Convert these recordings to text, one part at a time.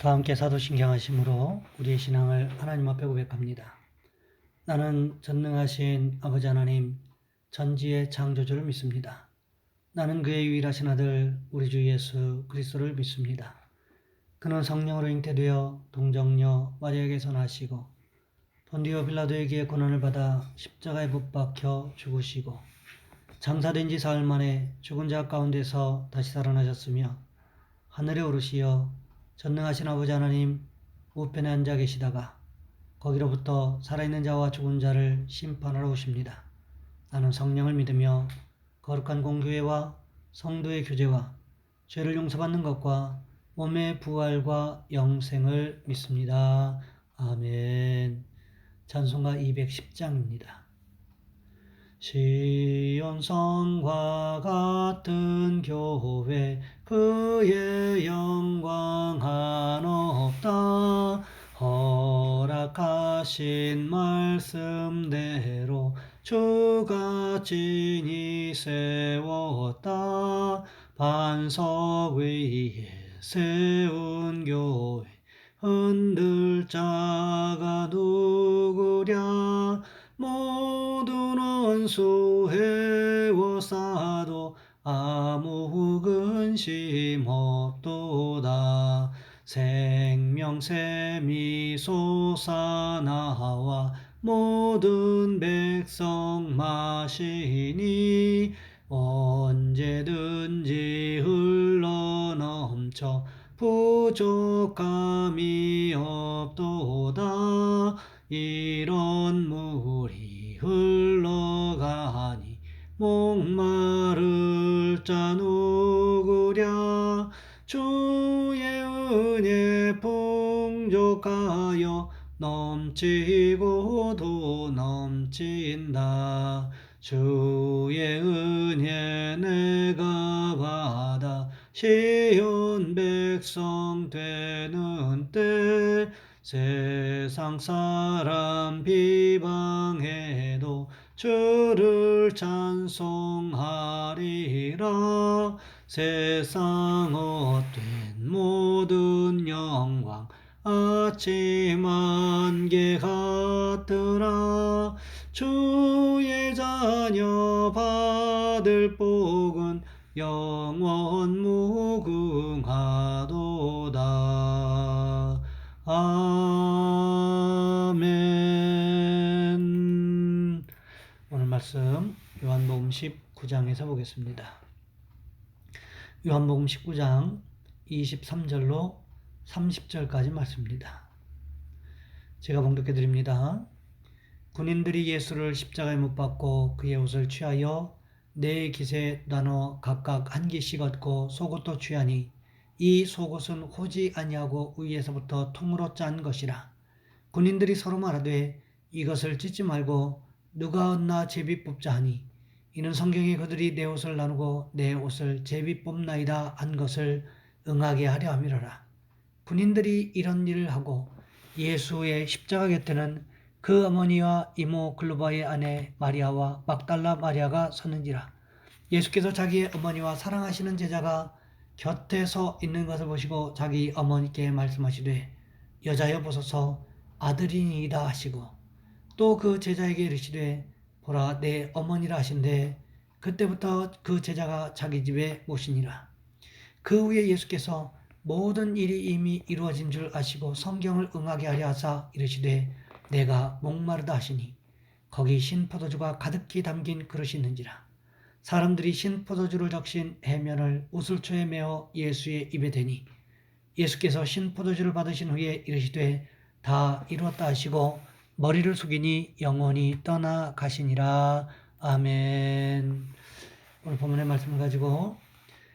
다 함께 사도신경 하심으로 우리의 신앙을 하나님 앞에 고백합니다. 나는 전능하신 아버지 하나님 전지의 창조주를 믿습니다. 나는 그의 유일하신 아들 우리 주 예수 그리스도를 믿습니다. 그는 성령으로 잉태되어 동정녀 마리아에게서 나시고 본디오 빌라도에게 고난을 받아 십자가에 못 박혀 죽으시고 장사된 지 사흘 만에 죽은 자 가운데서 다시 살아나셨으며 하늘에 오르시어 전능하신 아버지 하나님 우편에 앉아 계시다가 거기로부터 살아있는 자와 죽은 자를 심판하러 오십니다. 나는 성령을 믿으며 거룩한 공교회와 성도의 교제와 죄를 용서받는 것과 몸의 부활과 영생을 믿습니다. 아멘. 찬송가 210장입니다. 시온성과 같은 교회 그의 영광 한없다. 허락하신 말씀대로 주가 친히 세웠다. 반석 위에 세운 교회 흔들 자가 누구랴. 모든 원수 해워싸도 아무 근심 없도다. 생명샘이 솟아나와 모든 백성 마시니 언제든지 흘러넘쳐 부족함이 없도다. 이런 물이 흘러가니 목마를 자 누구랴. 주의 은혜 풍족하여 넘치고도 넘친다. 주의 은혜 내가 받아 시온 백성 되는 때 세상 사람 비방해도 주를 찬송하리라. 세상 헛된 모든 영광 아침 안개 같으라. 주의 자녀 받을 복은 영원 무궁하도다. 아멘. 오늘 말씀 요한복음 19장에서 보겠습니다. 요한복음 19장 23절로 30절까지 말씀입니다. 제가 봉독해 드립니다. 군인들이 예수를 십자가에 못 박고 그의 옷을 취하여 네 깃에 나눠 각각 한 깃씩 얻고 속옷도 취하니 이 속옷은 호지 아니하고 위에서부터 통으로 짠 것이라. 군인들이 서로 말하되 이것을 찢지 말고 누가 얻나 제비 뽑자 하니 이는 성경에 그들이 내 옷을 나누고 내 옷을 제비 뽑나이다 한 것을 응하게 하려 함이로라. 군인들이 이런 일을 하고 예수의 십자가 곁에는 그 어머니와 이모 글로바의 아내 마리아와 막달라 마리아가 섰는지라. 예수께서 자기의 어머니와 사랑하시는 제자가 곁에 서 있는 것을 보시고 자기 어머니께 말씀하시되 여자여 보소서 아들이니이다 하시고 또 그 제자에게 이르시되 보라 내 어머니라 하신대 그때부터 그 제자가 자기 집에 모시니라. 그 후에 예수께서 모든 일이 이미 이루어진 줄 아시고 성경을 응하게 하려 하사 이르시되 내가 목마르다 하시니 거기 신포도주가 가득히 담긴 그릇이 있는지라. 사람들이 신포도주를 적신 해면을 우슬초에 메어 예수의 입에 대니 예수께서 신포도주를 받으신 후에 이르시되 다 이루었다 하시고 머리를 숙이니 영원히 떠나가시니라. 아멘. 오늘 본문의 말씀을 가지고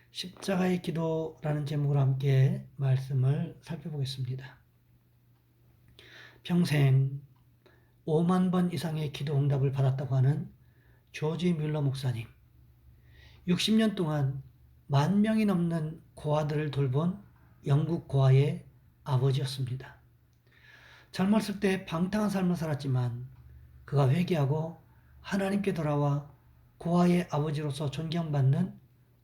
십자가의 기도라는 제목으로 함께 말씀을 살펴보겠습니다. 평생 5만 번 이상의 기도 응답을 받았다고 하는 조지 뮬러 목사님. 60년 동안 10,000명이 넘는 고아들을 돌본 영국 고아의 아버지였습니다. 젊었을 때 방탕한 삶을 살았지만 그가 회개하고 하나님께 돌아와 고아의 아버지로서 존경받는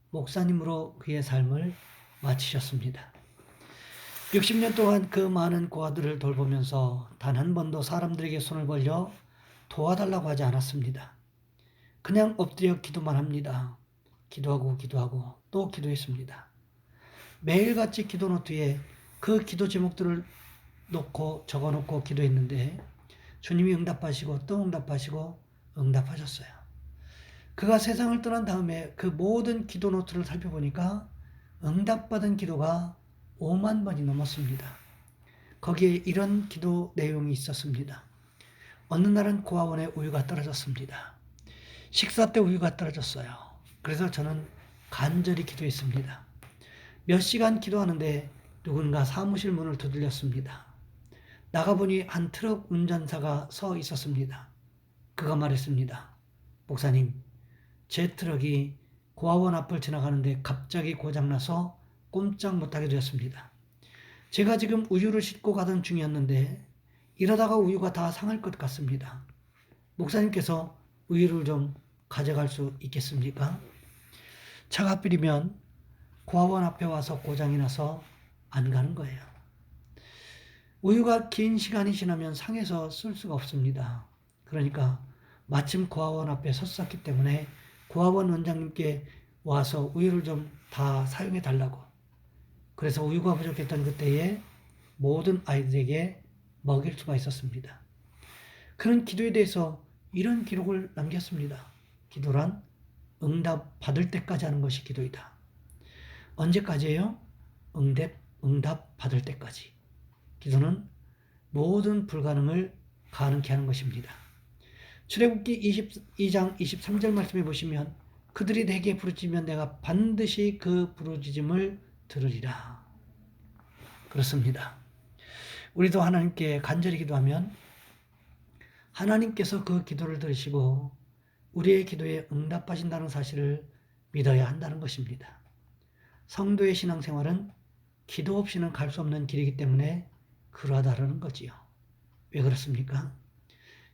목사님으로 그의 삶을 마치셨습니다. 60년 동안 그 많은 고아들을 돌보면서 단 한 번도 사람들에게 손을 벌려 도와달라고 하지 않았습니다. 그냥 엎드려 기도만 합니다. 기도하고 또 기도했습니다. 매일같이 기도 노트에 그 기도 제목들을 적어놓고 기도했는데 주님이 응답하시고 또 응답하시고 응답하셨어요. 그가 세상을 떠난 다음에 그 모든 기도 노트를 살펴보니까 응답받은 기도가 5만 번이 넘었습니다. 거기에 이런 기도 내용이 있었습니다. 어느 날은 고아원에 우유가 떨어졌습니다. 식사 때 우유가 떨어졌어요. 그래서 저는 간절히 기도했습니다. 몇 시간 기도하는데 누군가 사무실 문을 두들렸습니다. 나가보니 한 트럭 운전사가 서 있었습니다. 그가 말했습니다. 목사님, 제 트럭이 고아원 앞을 지나가는데 갑자기 고장나서 꼼짝 못하게 되었습니다. 제가 지금 우유를 싣고 가던 중이었는데 이러다가 우유가 다 상할 것 같습니다. 목사님께서 우유를 좀 가져갈 수 있겠습니까? 차가 하필이면 고아원 앞에 와서 고장이 나서 안 가는 거예요. 우유가 긴 시간이 지나면 상해서 쓸 수가 없습니다. 그러니까 마침 고아원 앞에 섰었기 때문에 고아원 원장님께 와서 우유를 좀 다 사용해 달라고. 그래서 우유가 부족했던 그때에 모든 아이들에게 먹일 수가 있었습니다. 그런 기도에 대해서 이런 기록을 남겼습니다. 기도란 응답 받을 때까지 하는 것이 기도이다. 언제까지예요? 응답 받을 때까지. 기도는 모든 불가능을 가능케 하는 것입니다. 출애굽기 22장 23절 말씀해 보시면 그들이 내게 부르짖으면 내가 반드시 그 부르짖음을 들으리라. 그렇습니다. 우리도 하나님께 간절히 기도하면 하나님께서 그 기도를 들으시고 우리의 기도에 응답하신다는 사실을 믿어야 한다는 것입니다. 성도의 신앙생활은 기도 없이는 갈 수 없는 길이기 때문에 그러하다는 거지요. 왜 그렇습니까?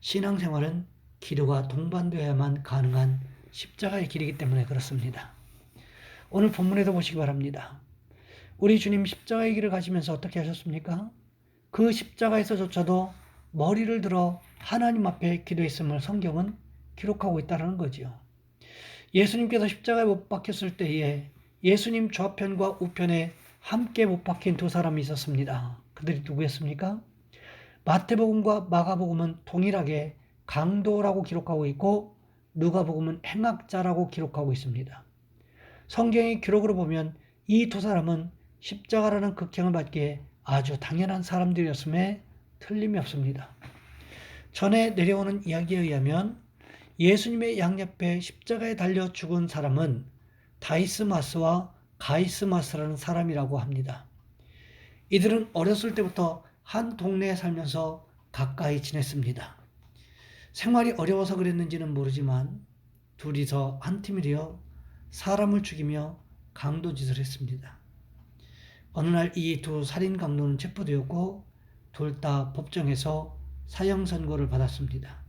신앙생활은 기도가 동반되어야만 가능한 십자가의 길이기 때문에 그렇습니다. 오늘 본문에도 보시기 바랍니다. 우리 주님 십자가의 길을 가시면서 어떻게 하셨습니까? 그 십자가에서조차도 머리를 들어 하나님 앞에 기도했음을 성경은 기록하고 있다는 거지요. 예수님께서 십자가에 못 박혔을 때에 예수님 좌편과 우편에 함께 못 박힌 두 사람이 있었습니다. 그들이 누구였습니까? 마태복음과 마가복음은 동일하게 강도라고 기록하고 있고 누가복음은 행악자라고 기록하고 있습니다. 성경의 기록으로 보면 이 두 사람은 십자가라는 극형을 받기에 아주 당연한 사람들이었음에 틀림이 없습니다. 전에 내려오는 이야기에 의하면 예수님의 양옆에 십자가에 달려 죽은 사람은 다이스마스와 가이스마스라는 사람이라고 합니다. 이들은 어렸을 때부터 한 동네에 살면서 가까이 지냈습니다. 생활이 어려워서 그랬는지는 모르지만 둘이서 한 팀이 되어 사람을 죽이며 강도짓을 했습니다. 어느 날 이 두 살인 강도는 체포되었고 둘 다 법정에서 사형 선고를 받았습니다.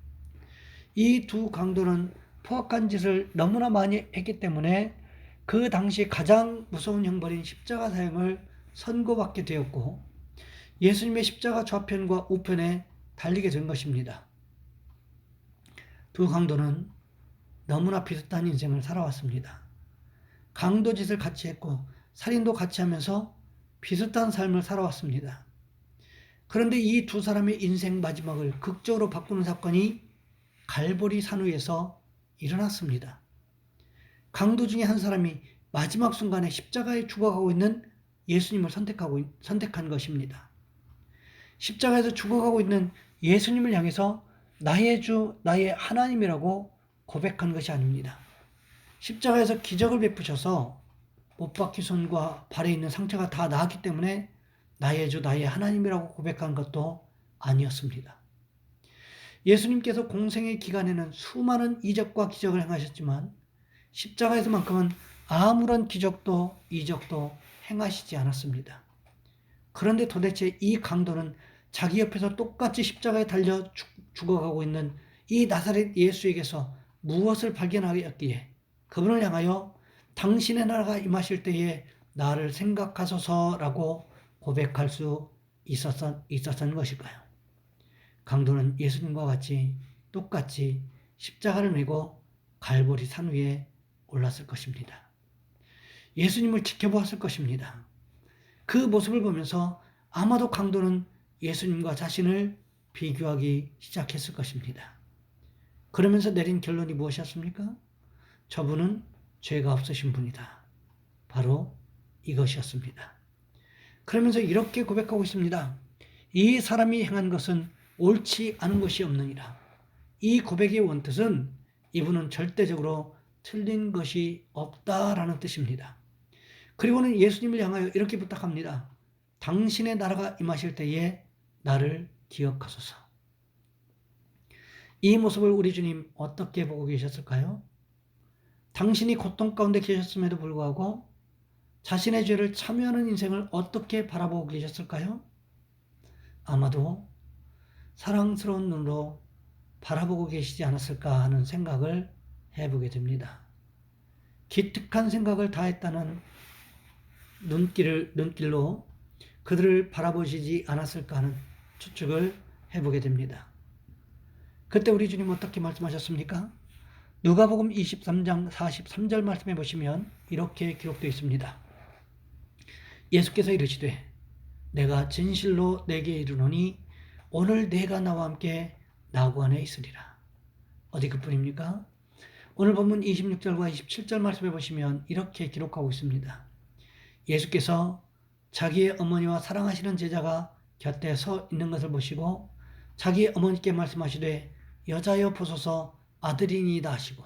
이 두 강도는 포악한 짓을 너무나 많이 했기 때문에 그 당시 가장 무서운 형벌인 십자가 사형을 선고받게 되었고 예수님의 십자가 좌편과 우편에 달리게 된 것입니다. 두 강도는 너무나 비슷한 인생을 살아왔습니다. 강도짓을 같이 했고 살인도 같이 하면서 비슷한 삶을 살아왔습니다. 그런데 이 두 사람의 인생 마지막을 극적으로 바꾸는 사건이 갈보리 산 위에서 일어났습니다. 강도 중에 한 사람이 마지막 순간에 십자가에 죽어가고 있는 예수님을 선택한 것입니다. 십자가에서 죽어가고 있는 예수님을 향해서 나의 주, 나의 하나님이라고 고백한 것이 아닙니다. 십자가에서 기적을 베푸셔서 못 박힌 손과 발에 있는 상처가 다 나았기 때문에 나의 주, 나의 하나님이라고 고백한 것도 아니었습니다. 예수님께서 공생의 기간에는 수많은 이적과 기적을 행하셨지만 십자가에서만큼은 아무런 기적도 이적도 행하시지 않았습니다. 그런데 도대체 이 강도는 자기 옆에서 똑같이 십자가에 달려 죽어가고 있는 이 나사렛 예수에게서 무엇을 발견하였기에 그분을 향하여 당신의 나라가 임하실 때에 나를 생각하소서라고 고백할 수 있었던 것일까요? 강도는 예수님과 같이 똑같이 십자가를 메고 갈보리 산 위에 올랐을 것입니다. 예수님을 지켜보았을 것입니다. 그 모습을 보면서 아마도 강도는 예수님과 자신을 비교하기 시작했을 것입니다. 그러면서 내린 결론이 무엇이었습니까? 저분은 죄가 없으신 분이다. 바로 이것이었습니다. 그러면서 이렇게 고백하고 있습니다. 이 사람이 행한 것은 옳지 않은 것이 없느니라. 이 고백의 원뜻은 이분은 절대적으로 틀린 것이 없다라는 뜻입니다. 그리고는 예수님을 향하여 이렇게 부탁합니다. 당신의 나라가 임하실 때에 나를 기억하소서. 이 모습을 우리 주님 어떻게 보고 계셨을까요? 당신이 고통 가운데 계셨음에도 불구하고 자신의 죄를 참여하는 인생을 어떻게 바라보고 계셨을까요? 아마도 사랑스러운 눈으로 바라보고 계시지 않았을까 하는 생각을 해보게 됩니다. 기특한 생각을 다했다는 눈길로 그들을 바라보시지 않았을까 하는 추측을 해보게 됩니다. 그때 우리 주님 어떻게 말씀하셨습니까? 누가복음 23장 43절 말씀해 보시면 이렇게 기록되어 있습니다. 예수께서 이르시되 내가 진실로 내게 이르노니 오늘 내가 나와 함께 나구안에 있으리라. 어디 그뿐입니까? 오늘 본문 26절과 27절 말씀해 보시면 이렇게 기록하고 있습니다. 예수께서 자기의 어머니와 사랑하시는 제자가 곁에 서 있는 것을 보시고 자기 어머니께 말씀하시되 여자여 보소서 아들이니이다 하시고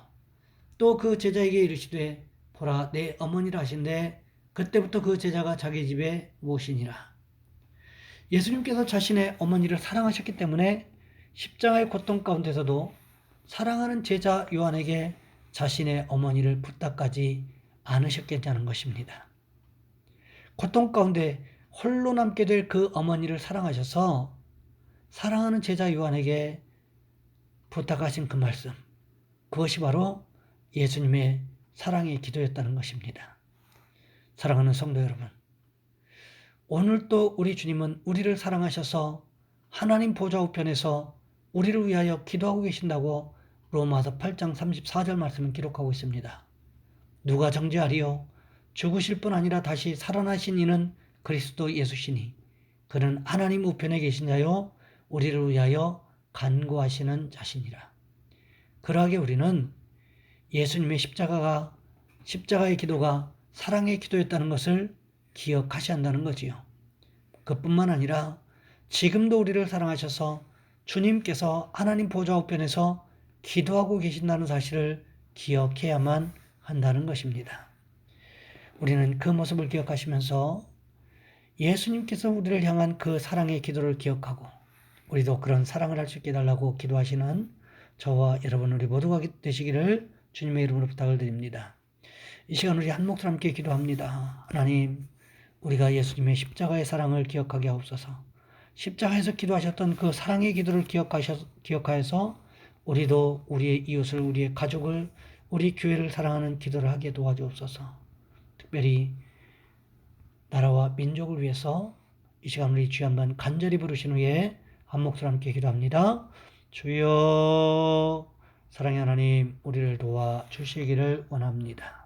또 그 제자에게 이르시되 보라 내 어머니라 하신데 그때부터 그 제자가 자기 집에 모시니라. 예수님께서 자신의 어머니를 사랑하셨기 때문에 십자가의 고통 가운데서도 사랑하는 제자 요한에게 자신의 어머니를 부탁하지 않으셨겠냐는 것입니다. 고통 가운데 홀로 남게 될 그 어머니를 사랑하셔서 사랑하는 제자 요한에게 부탁하신 그 말씀, 그것이 바로 예수님의 사랑의 기도였다는 것입니다. 사랑하는 성도 여러분, 오늘 또 우리 주님은 우리를 사랑하셔서 하나님 보좌 우편에서 우리를 위하여 기도하고 계신다고 로마서 8장 34절 말씀을 기록하고 있습니다. 누가 정죄하리요? 죽으실 뿐 아니라 다시 살아나신 이는 그리스도 예수시니 그는 하나님 우편에 계신 자요 우리를 위하여 간구하시는 자시니라. 그러하게 우리는 예수님의 십자가의 기도가 사랑의 기도였다는 것을 기억하셔야 한다는 거지요. 그뿐만 아니라 지금도 우리를 사랑하셔서 주님께서 하나님 보좌 우편에서 기도하고 계신다는 사실을 기억해야만 한다는 것입니다. 우리는 그 모습을 기억하시면서 예수님께서 우리를 향한 그 사랑의 기도를 기억하고 우리도 그런 사랑을 할 수 있게 해달라고 기도하시는 저와 여러분 우리 모두가 되시기를 주님의 이름으로 부탁을 드립니다. 이 시간 우리 한 목소리 함께 기도합니다. 하나님, 우리가 예수님의 십자가의 사랑을 기억하게 하옵소서. 십자가에서 기도하셨던 그 사랑의 기도를 기억하여서 우리도 우리의 이웃을, 우리의 가족을, 우리 교회를 사랑하는 기도를 하게 도와주옵소서. 특별히 나라와 민족을 위해서 이 시간 우리 주여 한번 간절히 부르신 후에 한 목소리 함께 기도합니다. 주여, 사랑의 하나님, 우리를 도와주시기를 원합니다.